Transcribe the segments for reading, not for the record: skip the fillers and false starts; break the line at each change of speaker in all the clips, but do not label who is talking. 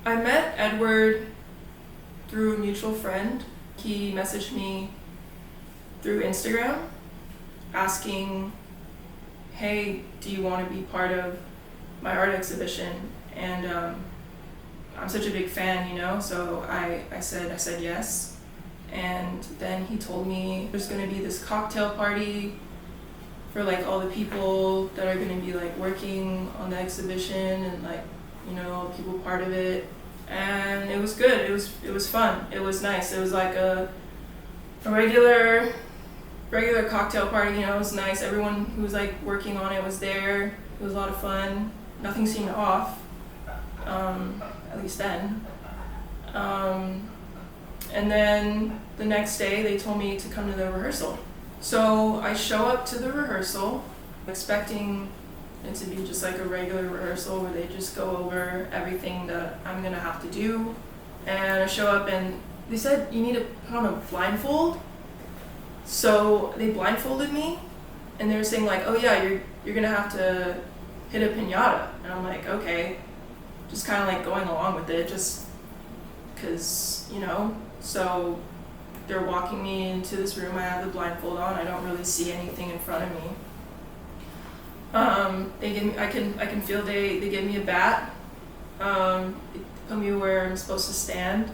I met Edward through a mutual friend. He messaged me through Instagram asking, hey, do you want to be part of my art exhibition? And I'm such a big fan, you know, so I said yes. And then he told me there's going to be this cocktail party for like all the people that are going to be like working on the exhibition and like, you know, people part of it. And it was good. It was fun. It was nice. It was like a regular cocktail party, you know. It was nice. Everyone who was like working on it was there. It was a lot of fun. Nothing seemed off, at least then. And then the next day they told me to come to the rehearsal. So I show up to the rehearsal expecting it to be just like a regular rehearsal where they just go over everything that I'm gonna have to do. And I show up and they said you need to put on a blindfold. So they blindfolded me and they were saying like, oh yeah, you're gonna have to hit a piñata. And I'm like, okay, just kind of like going along with it just because, you know. So they're walking me into this room, I have the blindfold on, I don't really see anything in front of me. They give me, I can feel they give me a bat, they put me where I'm supposed to stand,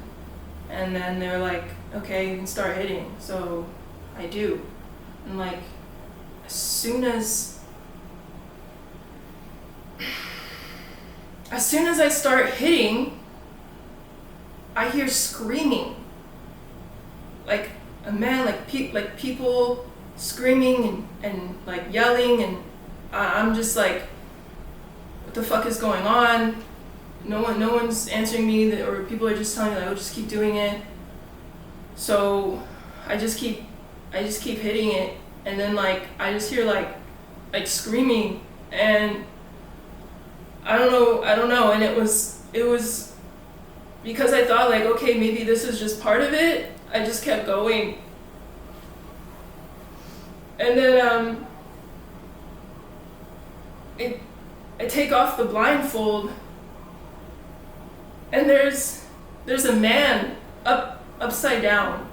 and then they're like, okay, you can start hitting. So I do. And like, as soon as I start hitting, I hear screaming. Like a man, like people screaming and like yelling, and I'm just like, what the fuck is going on? No one's answering me, or people are just telling me like, oh, just keep doing it. So I just keep hitting it, and then like I just hear like screaming, and I don't know, and it was because I thought like, okay, maybe this is just part of it. I just kept going. And then I take off the blindfold, and there's a man upside down,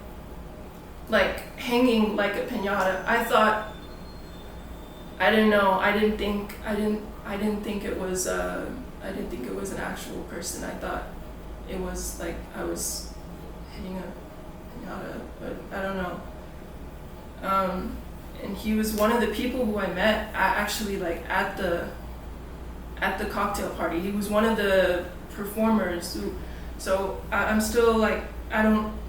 like hanging like a piñata. I didn't think it was an actual person. I thought it was like I was hitting a piñata, but I don't know. And he was one of the people who I met actually like at the cocktail party. He was one of the performers who, so I'm still like, I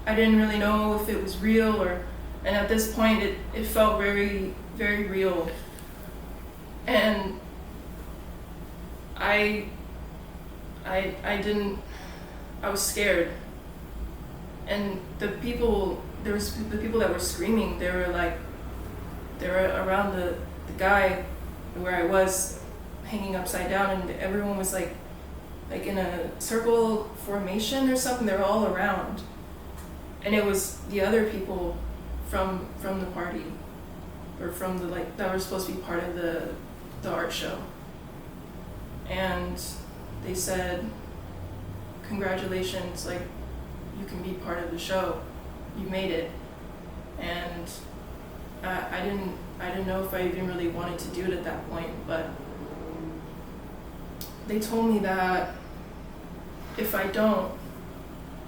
didn't really know if it was real and at this point it felt very, very real. And I was scared. And the people that were screaming, they were around the guy where I was hanging upside down, and everyone was like in a circle formation or something. They were all around, and it was the other people from the party, or from the like that were supposed to be part of the art show. And they said, congratulations, like you can be part of the show, you made it. And I didn't know if I even really wanted to do it at that point, but they told me that if I don't,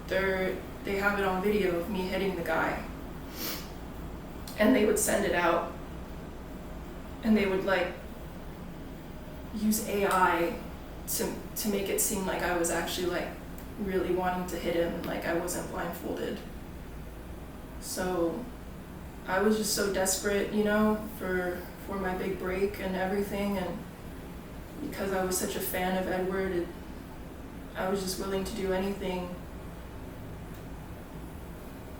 they have it on video of me hitting the guy, and they would send it out, and they would like use AI to make it seem like I was actually like really wanting to hit him, and like I wasn't blindfolded. So I was just so desperate, you know, for my big break and everything, and because I was such a fan of Edward, I was just willing to do anything.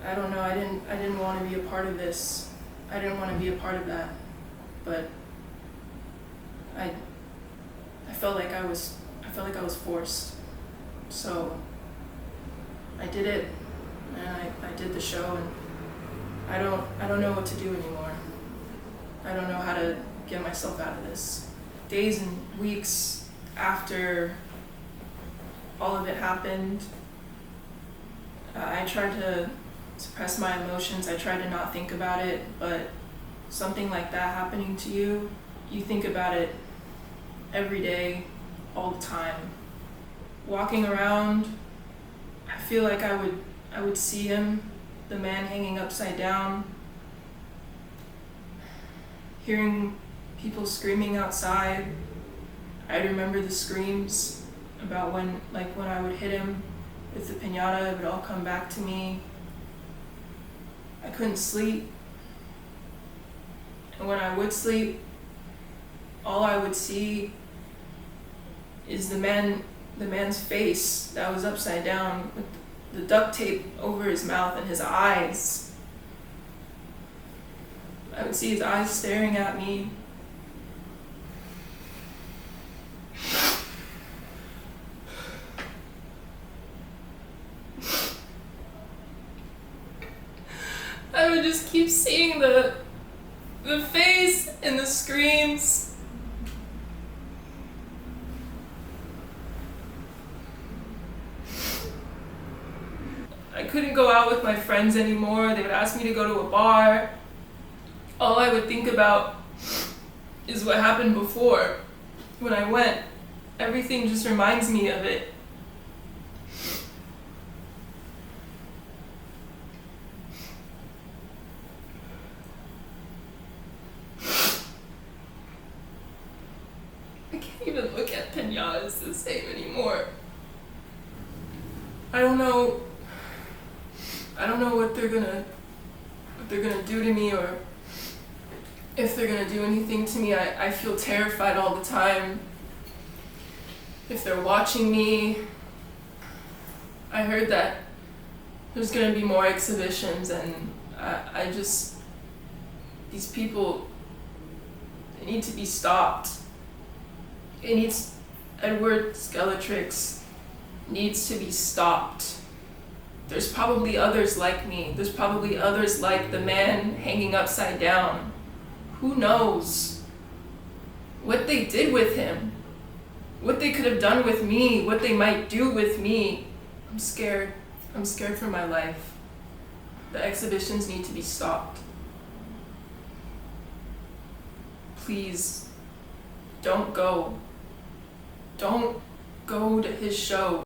I don't know, I didn't want to be a part of this. I didn't want to be a part of that, but I felt like I was forced. So I did it, and I did the show, and I don't know what to do anymore. I don't know how to get myself out of this. Days and weeks after all of it happened, I tried to suppress my emotions. I tried to not think about it, but something like that happening to you, you think about it every day, all the time. Walking around, I feel like I would see him, the man hanging upside down, hearing people screaming outside. I remember the screams about when I would hit him with the piñata, it would all come back to me. I couldn't sleep. And when I would sleep, all I would see is the man's face that was upside down with the duct tape over his mouth and his eyes. I would see his eyes staring at me. I would just keep seeing the face and the screams. I couldn't go out with my friends anymore. They would ask me to go to a bar. All I would think about is what happened before when I went. Everything just reminds me of it. I can't even look at piñatas the same anymore. I don't know what they're gonna do to me, or if they're gonna do anything to me. I feel terrified all the time. If they're watching me. I heard that there's gonna be more exhibitions, and these people, they need to be stopped. Edward Skeletrix needs to be stopped. There's probably others like me. There's probably others like the man hanging upside down. Who knows what they did with him? What they could have done with me? What they might do with me? I'm scared. I'm scared for my life. The exhibitions need to be stopped. Please, don't go. Don't go to his show.